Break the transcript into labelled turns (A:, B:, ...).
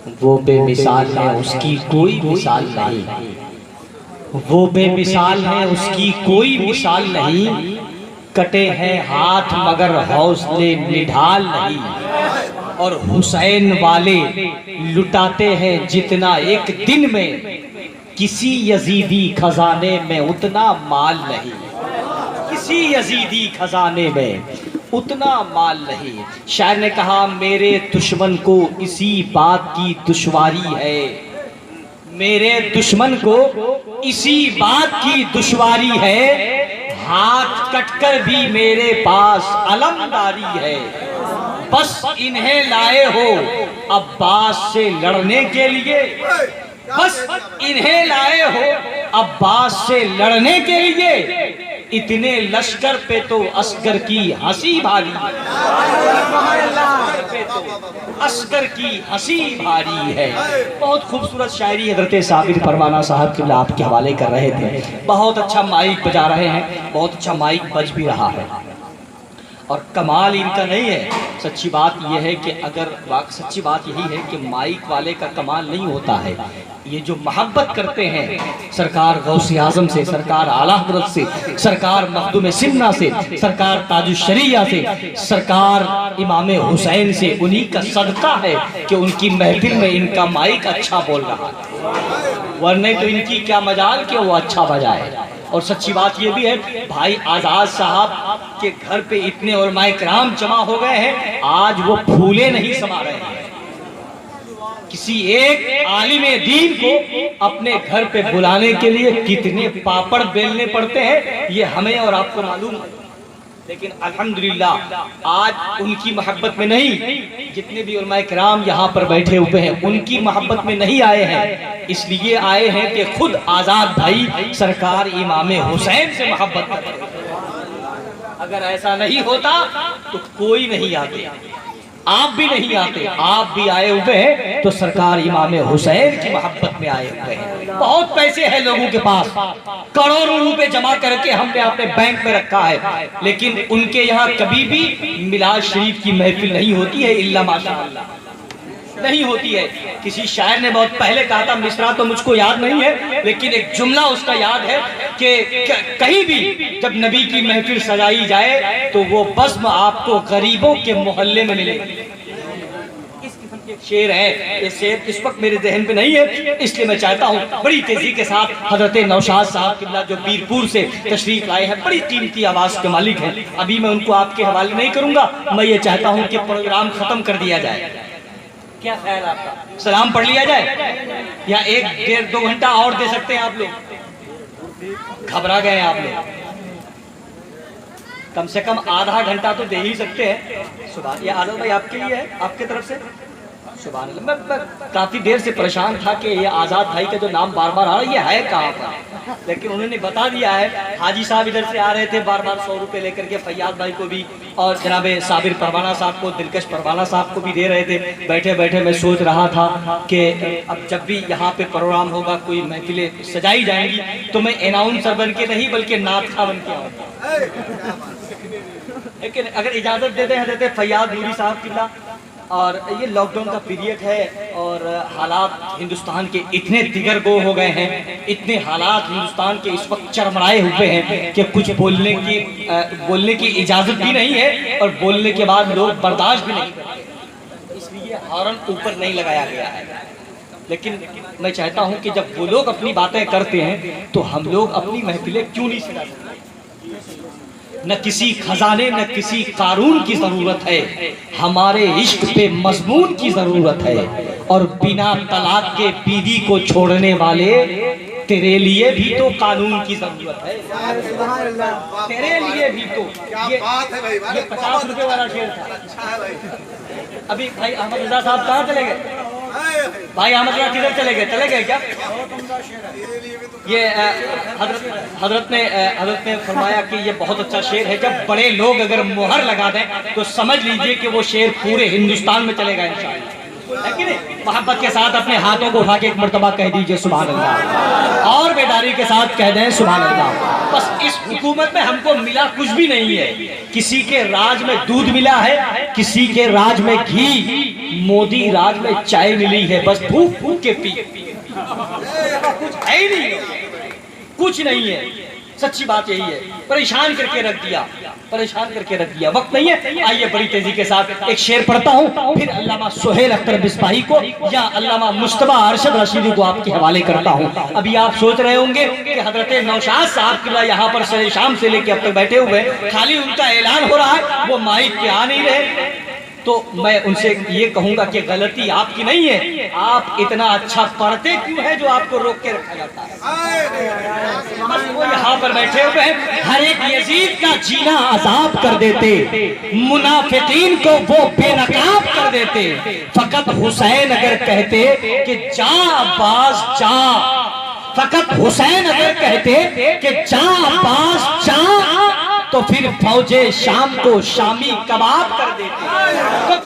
A: वो बेमिसाल है उसकी कोई मिसाल नहीं, वो बेमिसाल है उसकी कोई मिसाल नहीं, कटे हैं हाथ मगर हौसले निढाल नहीं। और हुसैन वाले लुटाते हैं जितना एक दिन में, किसी यजीदी खजाने में उतना माल नहीं, किसी यजीदी खजाने में उतना माल नहीं। शायर ने कहा मेरे दुश्मन को इसी बात की दुश्वारी है, मेरे दुश्मन को इसी बात की दुश्वारी है, हाथ कटकर भी मेरे पास अलमदारी है। बस इन्हें लाए हो अब्बास से लड़ने के लिए, बस इन्हें लाए हो अब्बास से लड़ने के लिए, इतने लश्कर पे तो अस्कर की हंसी भारी, अस्कर की हंसी भारी है। बहुत खूबसूरत शायरी हज़रत साबिर परवाना साहब के आपके हवाले कर रहे थे। बहुत अच्छा माइक बजा रहे हैं, बहुत अच्छा माइक बज भी रहा है। और कमाल इनका नहीं है, सच्ची बात यह है कि सच्ची बात यही है कि माइक वाले का कमाल नहीं होता है, ये जो मोहब्बत करते हैं सरकार गौसे आजम से, सरकार आला हज़रत से, सरकार मखदूम सिन्ना से, सरकार ताजुश्शरिया से, सरकार इमाम हुसैन से, उन्हीं का सदका है कि उनकी महफिल में इनका माइक अच्छा बोल रहा है, वरना तो इनकी क्या मजाल कि वो अच्छा बजाए। और सच्ची बात ये भी है, भाई आज़ाद साहब के घर पे इतने उलमाए किराम जमा हो गए हैं, आज वो फूले नहीं समा रहे हैं। किसी एक आलिम दीन को अपने घर पे बुलाने के लिए कितने पापड़ बेलने पड़ते हैं, ये हमें और आपको मालूम है। लेकिन अल्हम्दुलिल्लाह आज उनकी मोहब्बत में नहीं, जितने भी उलमाए किराम यहाँ पर बैठे हुए हैं उनकी मोहब्बत में नहीं आए हैं, इसलिए आए हैं कि खुद आज़ाद भाई सरकार इमाम हुसैन से मोहब्बत करते हैं। अगर ऐसा नहीं होता तो कोई नहीं आते, आप भी नहीं आते, आप भी आए हुए हैं तो सरकार इमाम हुसैन की मोहब्बत में आए हुए हैं। बहुत पैसे हैं लोगों के पास, करोड़ों रुपए जमा करके हमने अपने बैंक में रखा है, लेकिन उनके यहाँ कभी भी मिलाद शरीफ की महफिल नहीं होती है, इल्ला माशाअल्लाह नहीं होती है। किसी शायर ने बहुत पहले कहा था, मिसरा तो मुझको याद नहीं है, लेकिन एक जुमला उसका याद है कि कहीं भी जब नबी की महफिल सजाई जाए तो वो बज़्म आपको गरीबों के मोहल्ले में मिलेगी। इस किस्म के शेर है, ये शेर इस वक्त मेरे जहन पे नहीं है, इसलिए मैं चाहता हूँ बड़ी तेजी के साथ हजरत नौशाद साहब किबला जो पीरपुर से तशरीफ लाए हैं, बड़ी कीमती आवाज़ के मालिक हैं, अभी मैं उनको आपके हवाले नहीं करूँगा। मैं ये चाहता हूँ कि प्रोग्राम ख़त्म कर दिया जाए। क्या ख्याल आपका? सलाम पढ़ लिया जाए या 1-1.5-2 घंटा और दे सकते हैं आप लोग? घबरा गए आप लोग, कम से कम आधा घंटा तो दे ही सकते हैं। सुभान, ये आज़ाद भाई आपके लिए है, आपके तरफ से सुभान अल्लाह। मैं काफ़ी देर से परेशान था कि ये आज़ाद भाई का जो नाम बार बार आ रहा है ये है कहाँ पर, लेकिन उन्होंने बता दिया है। हाजी साहब इधर से आ रहे थे बार बार 100 रुपये लेकर के, फैयाज भाई को भी और जनाब साबिर परवाना साहब को, दिलकश परवाना साहब को भी दे रहे थे। बैठे बैठे मैं सोच रहा था कि अब जब भी यहाँ पे प्रोग्राम होगा, कोई महफिलें सजाई जाएंगी, तो मैं अनाउंसर बन के नहीं बल्कि नातखा बन के आऊँगा। लेकिन अगर इजाज़त देते हैं देते फैयाज नूरी साहब किला, और ये लॉकडाउन का पीरियड है और हालात हिंदुस्तान के इतने दिगर गो हो गए हैं, इतने हालात हिंदुस्तान के इस वक्त चरमराए हुए हैं कि कुछ बोलने की इजाज़त भी नहीं है और बोलने के बाद लोग बर्दाश्त भी नहीं करते, इसलिए हॉर्न ऊपर नहीं लगाया गया है। लेकिन मैं चाहता हूँ कि जब वो लोग अपनी बातें करते हैं तो हम लोग अपनी महफिलें क्यों नहीं सजा सकते? न किसी खजाने न किसी कानून की जरूरत है, हमारे इश्क पे मजमून की जरूरत है, और बिना तलाक के बीवी को छोड़ने वाले तेरे लिए भी तो कानून की जरूरत है, तेरे लिए भी तो। ये 50 रुपए वाला शेर था। अभी भाई अहमद रजा साहब कहाँ चले गए? भाई अहमद रजा किधर चले गए क्या? ये हजरत ने फरमाया कि ये बहुत अच्छा शेर है, जब बड़े लोग अगर मोहर लगा दें तो समझ लीजिए कि वो शेर पूरे हिंदुस्तान में चलेगा इंशाअल्लाह। है कि नहीं? मोहब्बत के साथ अपने हाथों को उठा के एक मर्तबा कह दीजिए सुभान अल्लाह, और बेदारी के साथ कह दें सुभान अल्लाह। बस इस हुकूमत में हमको मिला कुछ भी नहीं है। किसी के राज में दूध मिला है, किसी के राज में घी, मोदी राज में चाय मिली है, बस फूक फूक के पी, कुछ है ही नहीं, कुछ नहीं है। सच्ची बात यही है। परेशान करके रख दिया, परेशान करके रख दिया। वक्त नहीं है, आइए बड़ी तेजी के साथ एक शेर पढ़ता हूँ, फिर अल्लामा सुहेल अख्तर बिस्पाही को या अल्लामा मुस्तफा अरशद रशीदी को आपके हवाले करता हूँ। अभी आप सोच रहे होंगे कि हजरत नौशाद साहब किला यहाँ पर सरे शाम से लेकर अब तक बैठे हुए, खाली उनका ऐलान हो रहा है, वो माइक पे आ नहीं रहे। तो मैं उनसे ये कहूंगा कि गलती आपकी नहीं है, आप इतना अच्छा पढ़ते क्यों है जो आपको रोक के रखा जाता है। बस वो यहाँ पर बैठे हुए हैं, हर एक यजीद का जीना आजाद कर देते, मुनाफिकीन को वो बेनकाब कर देते। फकत हुसैन अगर कहते कि जा अब्बास जा, फकत हुसैन अगर कहते कि जा अब्बास जा, तो फिर फौजे शाम को शामी कबाब कर देते।